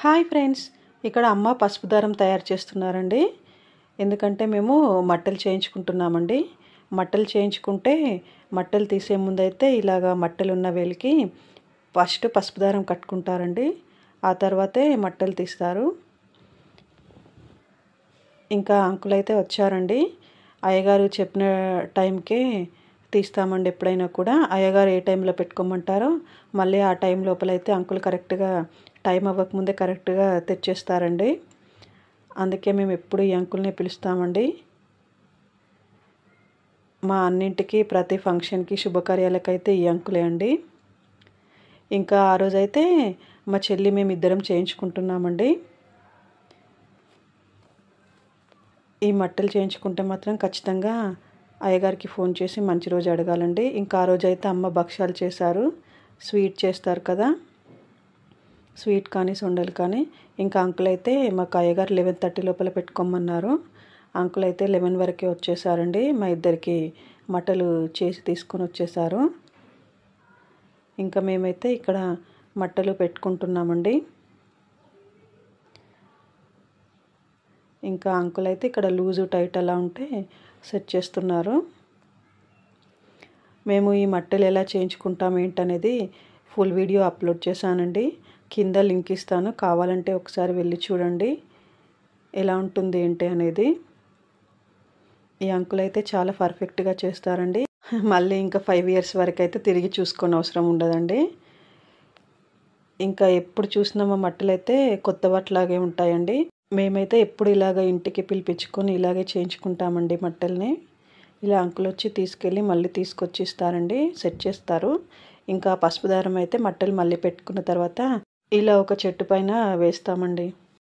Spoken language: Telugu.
హాయ్ ఫ్రెండ్స్, ఇక్కడ అమ్మ పసుపు దారం తయారు చేస్తున్నారండి. ఎందుకంటే మేము మట్టలు చేయించుకుంటున్నామండి. మట్టలు చేయించుకుంటే మట్టలు తీసే ముందైతే ఇలాగా మట్టలు ఉన్న వేలికి ఫస్ట్ పసుపు దారం కట్టుకుంటారండి. ఆ తర్వాతే మట్టలు తీస్తారు. ఇంకా అంకుల్ అయితే వచ్చారండి. అయ్యగారు చెప్పిన టైంకే తీస్తామండి. ఎప్పుడైనా కూడా అయ్యగారు ఏ టైంలో పెట్టుకోమంటారో మళ్ళీ ఆ టైం లోపలైతే అంకుల్ కరెక్ట్గా టైం అవ్వకముందే కరెక్ట్గా తెచ్చేస్తారండి. అందుకే మేము ఎప్పుడు ఈ అంకుల్ని పిలుస్తామండి. మా అన్నింటికి ప్రతి ఫంక్షన్కి శుభకార్యాలకైతే ఈ అంకులే అండి. ఇంకా ఆ రోజైతే మా చెల్లి మేము ఇద్దరం చేయించుకుంటున్నామండి. ఈ మట్టలు చేయించుకుంటే మాత్రం ఖచ్చితంగా అయ్యగారికి ఫోన్ చేసి మంచి రోజు అడగాలండి. ఇంకా ఆ రోజైతే అమ్మ భక్షాలు చేశారు. స్వీట్ చేస్తారు కదా, స్వీట్ కానీ సుండలు కానీ. ఇంకా అంకుల్ అయితే మాకు అయ్యగారు 11:30 లోపల పెట్టుకోమన్నారు. అంకుల్ అయితే 11 వరకే వచ్చేసారండి. మా ఇద్దరికి మట్టలు చేసి తీసుకొని వచ్చేసారు. ఇంకా మేమైతే ఇక్కడ మట్టలు పెట్టుకుంటున్నామండి. ఇంకా అంకుల్ అయితే ఇక్కడ లూజు టైట్ అలా ఉంటే సెట్ చేస్తున్నారు. మేము ఈ మట్టలు ఎలా చేయించుకుంటాం ఏంటనేది ఫుల్ వీడియో అప్లోడ్ చేశానండి. కింద లింక్ ఇస్తాను, కావాలంటే ఒకసారి వెళ్ళి చూడండి ఎలా ఉంటుంది ఏంటి అనేది. ఈ అంకుల్ అయితే చాలా పర్ఫెక్ట్గా చేస్తారండి. మళ్ళీ ఇంకా 5 ఇయర్స్ వరకు అయితే తిరిగి చూసుకొని అవసరం ఉండదండి. ఇంకా ఎప్పుడు చూసినా మా మట్టలు అయితే కొత్త వాటిలాగే ఉంటాయండి. మేమైతే ఎప్పుడు ఇలాగ ఇంటికి పిలిపించుకొని ఇలాగే చేయించుకుంటామండి మట్టల్ని. ఇలా అంకుల్ వచ్చి తీసుకెళ్ళి మళ్ళీ తీసుకొచ్చి ఇస్తారండి, సెట్ చేస్తారు. ఇంకా పసుపు దారం అయితే మట్టలు మళ్ళీ పెట్టుకున్న తర్వాత ఇలా ఒక చెట్టు పైన వేస్తామండి.